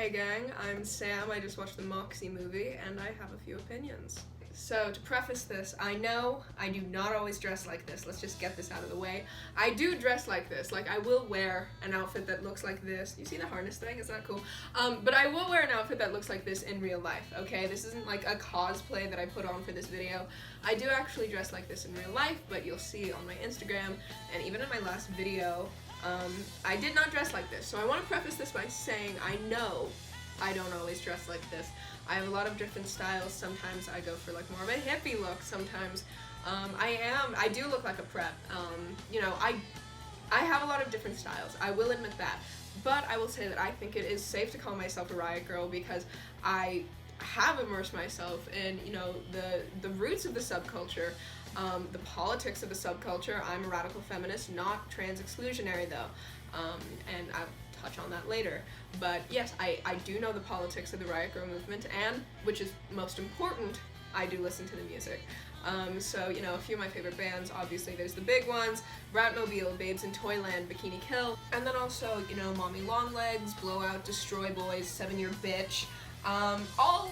Hey gang, I'm Sam. I just watched the Moxie movie and I have a few opinions. So to preface this, I know I do not always dress like this. Let's just get this out of the way. I do dress like this. Like, I will wear an outfit that looks like this. You see the harness thing? Isn't that cool? But I will wear an outfit that looks like this in real life, okay? This isn't like a cosplay that I put on for this video. I do actually dress like this in real life, but you'll see on my Instagram and even in my last video, I did not dress like this. So I want to preface this by saying I know I don't always dress like this. I have a lot of different styles. Sometimes I go for like more of a hippie look. Sometimes I do look like a prep. You know, I have a lot of different styles. I will admit that. But I will say that I think it is safe to call myself a riot girl because I have immersed myself in, you know, the roots of the subculture, the politics of the subculture. I'm a radical feminist, not trans exclusionary though, and I'll touch on that later. But yes, I do know the politics of the Riot Grrrl movement, and, which is most important, I do listen to the music. So, you know, a few of my favorite bands, obviously there's the big ones, Ratmobile, Babes in Toyland, Bikini Kill, and then also, you know, Mommy Longlegs, Blowout, Destroy Boys, 7 Year Bitch, all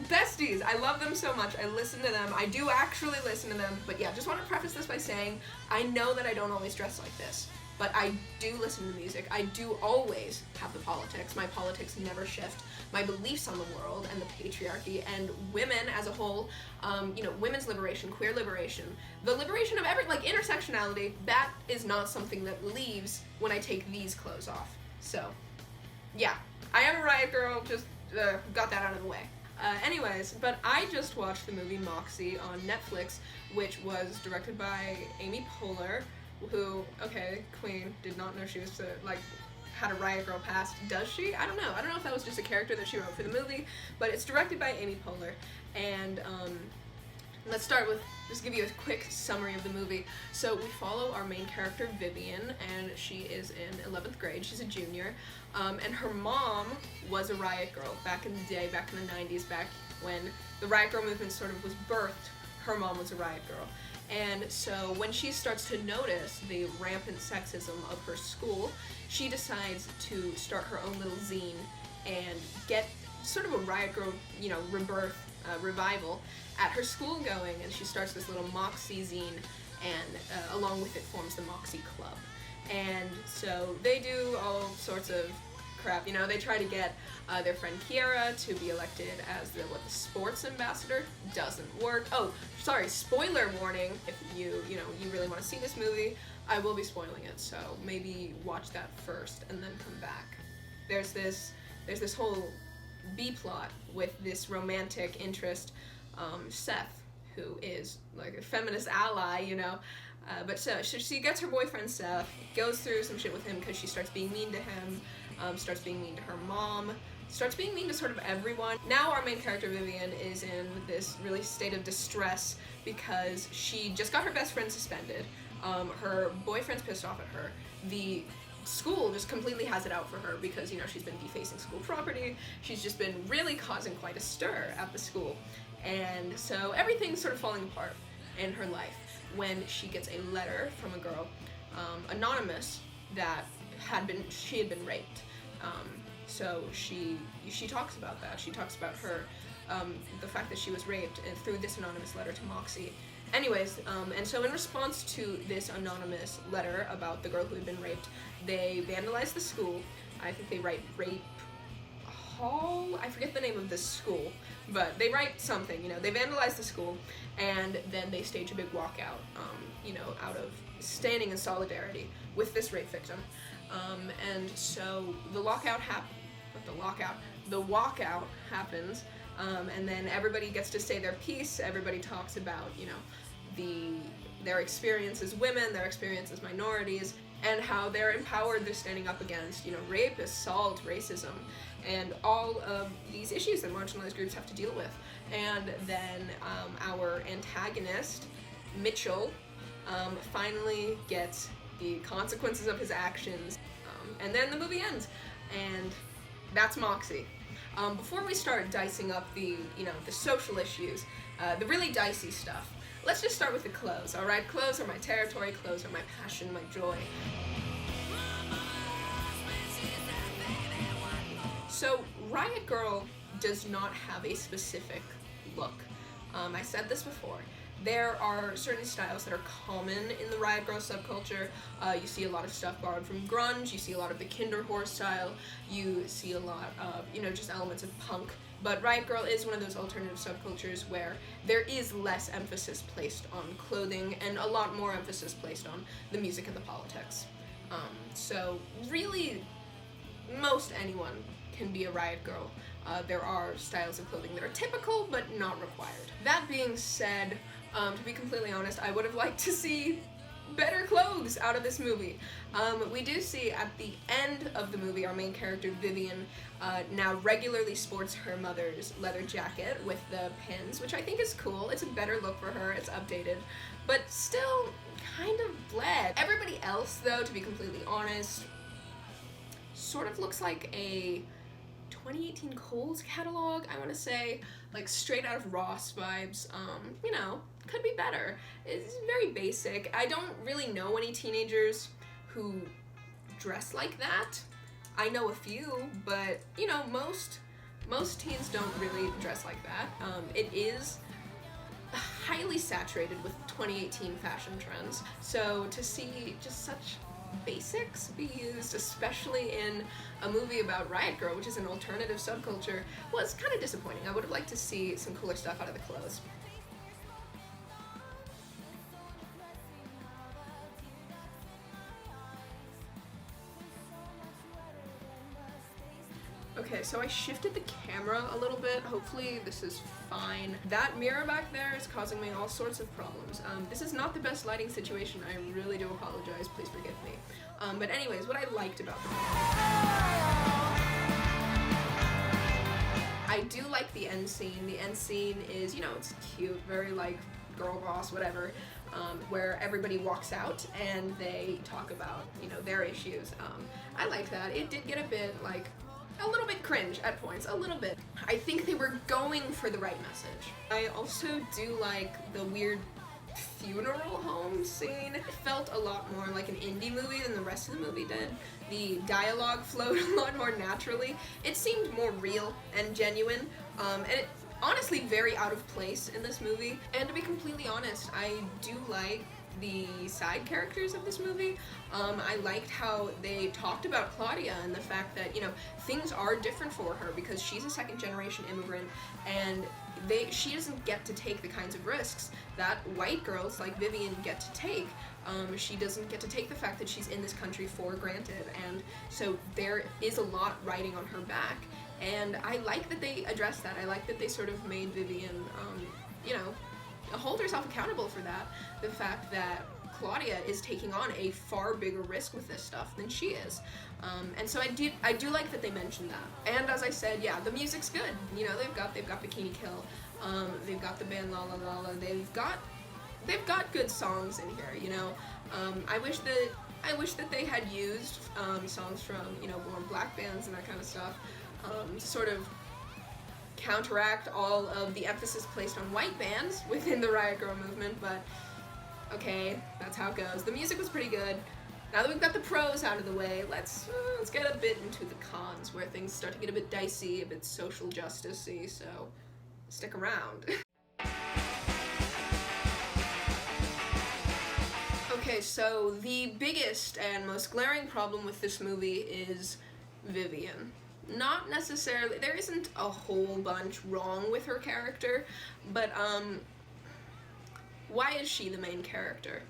besties. I love them so much. I listen to them. I do actually listen to them. But yeah, just want to preface this by saying I know that I don't always dress like this, but I do listen to music. I do always have the politics. My politics never shift. My beliefs on the world and the patriarchy and women as a whole, you know, women's liberation, queer liberation, the liberation of like intersectionality, that is not something that leaves when I take these clothes off. So yeah, I am a riot girl, just got that out of the way. Anyways, but I just watched the movie Moxie on Netflix, which was directed by Amy Poehler, who, okay, queen, did not know she was, like, had a riot girl past. Does she? I don't know. I don't know if that was just a character that she wrote for the movie, but it's directed by Amy Poehler, and, let's start with, just give you a quick summary of the movie. So we follow our main character, Vivian, and she is in 11th grade. She's a junior, and her mom was a riot girl back in the day, back in the 90s, back when the riot girl movement sort of was birthed. Her mom was a riot girl. And so when she starts to notice the rampant sexism of her school, she decides to start her own little zine and get sort of a riot girl, you know, rebirth, revival at her school going, and she starts this little Moxie zine, and along with it forms the Moxie Club. And so they do all sorts of crap, you know, they try to get their friend Kiara to be elected as the sports ambassador. Doesn't work. Oh, sorry, spoiler warning, if you really want to see this movie, I will be spoiling it, so maybe watch that first and then come back. There's this whole B-plot with this romantic interest, Seth, who is like a feminist ally, you know, but so she gets her boyfriend Seth, goes through some shit with him because she starts being mean to him, starts being mean to her mom, starts being mean to sort of everyone. Now our main character Vivian is in this really state of distress because she just got her best friend suspended, her boyfriend's pissed off at her, the school just completely has it out for her because, you know, she's been defacing school property, she's just been really causing quite a stir at the school, and so everything's sort of falling apart in her life when she gets a letter from a girl, anonymous, that she had been raped. So she talks about that. She talks about her, the fact that she was raped through this anonymous letter to Moxie. Anyways, and so in response to this anonymous letter about the girl who had been raped, they vandalize the school. I think they write rape hall? I forget the name of this school, but they write something, you know, they vandalize the school, and then they stage a big walkout, you know, out of standing in solidarity with this rape victim. And so the walkout happens, and then everybody gets to say their piece. Everybody talks about, you know, their experience as women, their experience as minorities, and how they're empowered, they're standing up against, you know, rape, assault, racism, and all of these issues that marginalized groups have to deal with. And then our antagonist, Mitchell, finally gets the consequences of his actions, and then the movie ends, and that's Moxie. Before we start dicing up the social issues, the really dicey stuff, let's just start with the clothes, alright? Clothes are my territory, clothes are my passion, my joy. So RiotGrrrl does not have a specific look. I said this before. There are certain styles that are common in the RiotGrrrl subculture. You see a lot of stuff borrowed from grunge, you see a lot of the Kinderhore style, you see a lot of, just elements of punk. But RiotGrrrl is one of those alternative subcultures where there is less emphasis placed on clothing and a lot more emphasis placed on the music and the politics. So really, most anyone can be a RiotGrrrl. There are styles of clothing that are typical but not required. That being said, to be completely honest, I would have liked to see better clothes out of this movie. We do see at the end of the movie our main character Vivian now regularly sports her mother's leather jacket with the pins, which I think is cool. It's a better look for her, it's updated, but still kind of bled. Everybody else, though, to be completely honest, sort of looks like a 2018 Kohl's catalog, I want to say, like straight out of Ross vibes. Could be better. It's very basic. I don't really know any teenagers who dress like that. I know a few, but most teens don't really dress like that. It is highly saturated with 2018 fashion trends, so to see just such basics be used, especially in a movie about RiotGrrrl, which is an alternative subculture, was kind of disappointing. I would have liked to see some cooler stuff out of the clothes. Okay, so I shifted the camera a little bit. Hopefully this is fine. That mirror back there is causing me all sorts of problems. This is not the best lighting situation. I really do apologize. Please forgive me. But anyways, what I liked about the movie. I do like the end scene. The end scene is, it's cute, very like girl boss, whatever, where everybody walks out and they talk about, their issues. I like that. It did get a little bit cringe at points, a little bit. I think they were going for the right message. I also do like the weird funeral home scene. It felt a lot more like an indie movie than the rest of the movie did. The dialogue flowed a lot more naturally. It seemed more real and genuine, and it honestly very out of place in this movie. And to be completely honest, I do like the side characters of this movie. I liked how they talked about Claudia and the fact that, things are different for her because she's a second-generation immigrant and she doesn't get to take the kinds of risks that white girls like Vivian get to take. She doesn't get to take the fact that she's in this country for granted, and so there is a lot riding on her back. And I like that they addressed that. I like that they sort of made Vivian, hold herself accountable for that. The fact that Claudia is taking on a far bigger risk with this stuff than she is. And so I do like that they mentioned that. And as I said, yeah, the music's good. They've got Bikini Kill. They've got the band La La La La. They've got good songs in here. I wish that they had used songs from more black bands and that kind of stuff to sort of counteract all of the emphasis placed on white bands within the RiotGrrrl movement, but okay, that's how it goes. The music was pretty good. Now that we've got the pros out of the way, let's get a bit into the cons, where things start to get a bit dicey, a bit social justice-y, so stick around. Okay, so the biggest and most glaring problem with this movie is Vivian. Not necessarily, there isn't a whole bunch wrong with her character, but why is she the main character?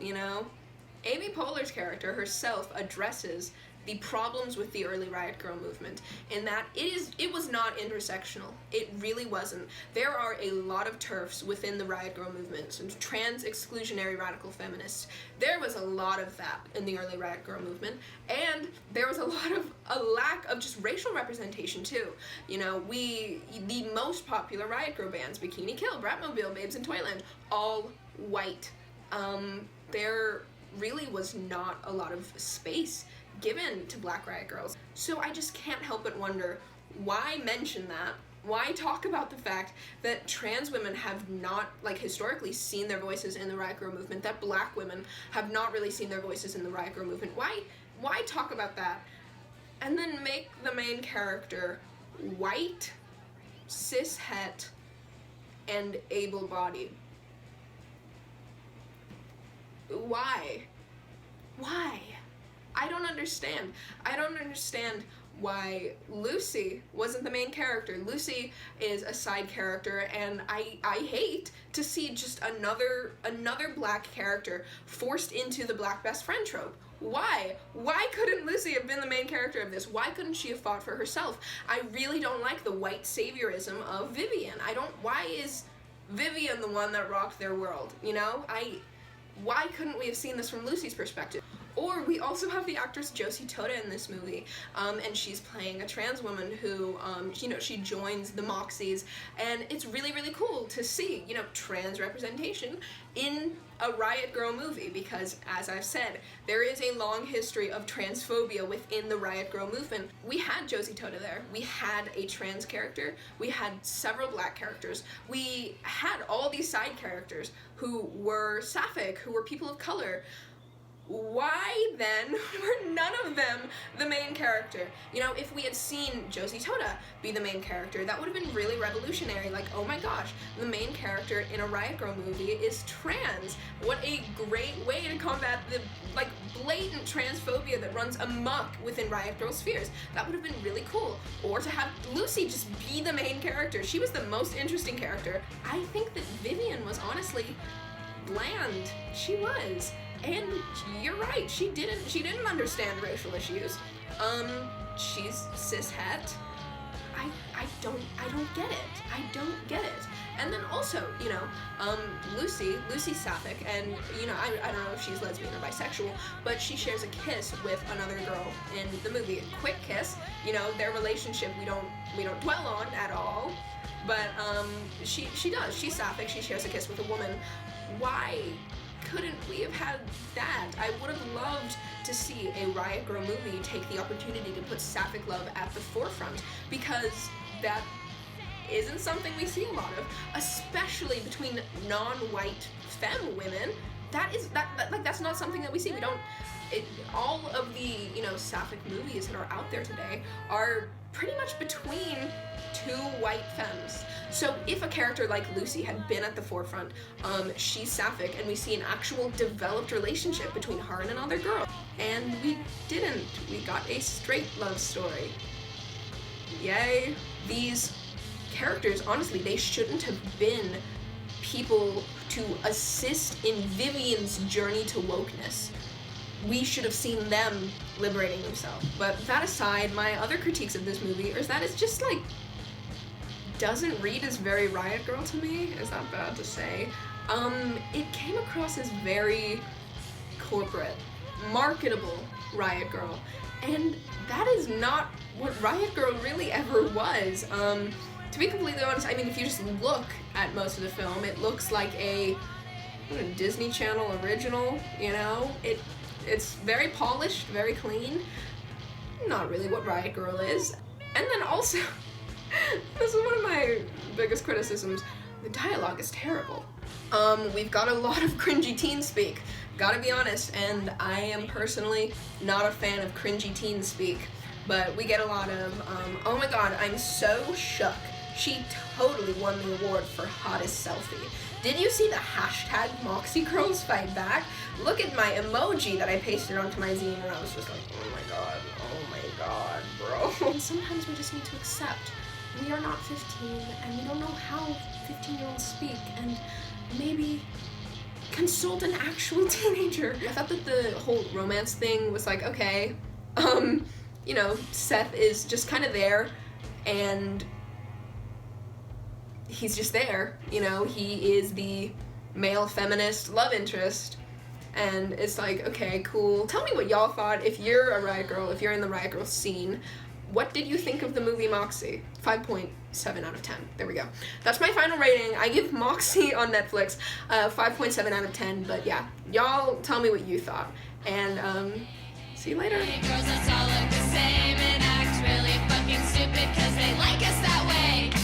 Amy Poehler's character herself addresses the problems with the early RiotGrrrl movement in that it was not intersectional. It really wasn't. There are a lot of TERFs within the RiotGrrrl movement, and trans exclusionary radical feminists. There was a lot of that in the early RiotGrrrl movement, and there was a lack of just racial representation too. The most popular RiotGrrrl bands, Bikini Kill, Bratmobile, Babes in Toyland, all white. There really was not a lot of space given to black RiotGrrrls. So I just can't help but wonder, why mention that? Why talk about the fact that trans women have not, historically seen their voices in the RiotGrrrl movement, that black women have not really seen their voices in the RiotGrrrl movement? Why talk about that? And then make the main character white, cis-het, and able-bodied. Why? Why? I don't understand. I don't understand why Lucy wasn't the main character. Lucy is a side character, and I hate to see just another black character forced into the black best friend trope. Why? Why couldn't Lucy have been the main character of this? Why couldn't she have fought for herself? I really don't like the white saviorism of Vivian. Why is Vivian the one that rocked their world, you know? Why couldn't we have seen this from Lucy's perspective? Or we also have the actress Josie Tota in this movie, and she's playing a trans woman who, you know, she joins the Moxies, and it's really, really cool to see, you know, trans representation in a RiotGrrrl movie, because, as I've said, there is a long history of transphobia within the RiotGrrrl movement. We had Josie Tota there, we had a trans character, we had several black characters, we had all these side characters who were sapphic, who were people of color. Why then were none of them the main character? You know, if we had seen Josie Tota be the main character, that would have been really revolutionary. Like, oh my gosh, the main character in a RiotGrrrl movie is trans. What a great way to combat the, like, blatant transphobia that runs amok within RiotGrrrl spheres. That would have been really cool. Or to have Lucy just be the main character. She was the most interesting character. I think that Vivian was honestly bland. She was. And you're right, she didn't understand racial issues. She's cis-het. I don't get it. I don't get it. And then also, you know, Lucy's sapphic, and, you know, I don't know if she's lesbian or bisexual, but she shares a kiss with another girl in the movie. A quick kiss, you know, their relationship we don't dwell on at all, but she does. She's sapphic, she shares a kiss with a woman. Why couldn't we have had that? I would have loved to see a RiotGrrrl movie take the opportunity to put sapphic love at the forefront, because that isn't something we see a lot of, especially between non-white femme women. That's not something that we see. We don't. All of the, you know, sapphic movies that are out there today are pretty much between two white femmes. So if a character like Lucy had been at the forefront, she's sapphic, and we see an actual developed relationship between her and another girl. And we didn't. We got a straight love story. Yay. These characters, honestly, they shouldn't have been people to assist in Vivian's journey to wokeness. We should have seen them liberating themselves. But that aside, my other critiques of this movie is that it's just, like, doesn't read as very RiotGrrrl to me. Is that bad to say? It came across as very corporate, marketable RiotGrrrl, and that is not what RiotGrrrl really ever was. To be completely honest, I mean, if you just look at most of the film, it looks like a Disney Channel original, you know? It's very polished, very clean. Not really what RiotGrrrl is. And then also, this is one of my biggest criticisms, the dialogue is terrible. We've got a lot of cringy teen speak, gotta be honest, and I am personally not a fan of cringy teen speak, but we get a lot of, oh my god, I'm so shook. She totally won the award for hottest selfie. Did you see the hashtag Moxie Girls Fight Back? Look at my emoji that I pasted onto my zine, and I was just like, oh my god, bro. And sometimes we just need to accept we are not 15, and we don't know how 15-year-olds speak, and maybe consult an actual teenager. I thought that the whole romance thing was like, okay, you know, Seth is just kind of there, and he's just there, you know, he is the male feminist love interest, and it's like, okay, cool. Tell me what y'all thought. If you're a RiotGrrrl, if you're in the RiotGrrrl scene, what did you think of the movie Moxie? 5.7 out of 10. There we go. That's my final rating. I give Moxie on Netflix 5.7 out of 10, but yeah, y'all tell me what you thought, and see you later. Girls that all look the same and act really fucking stupid 'cause they like us that way.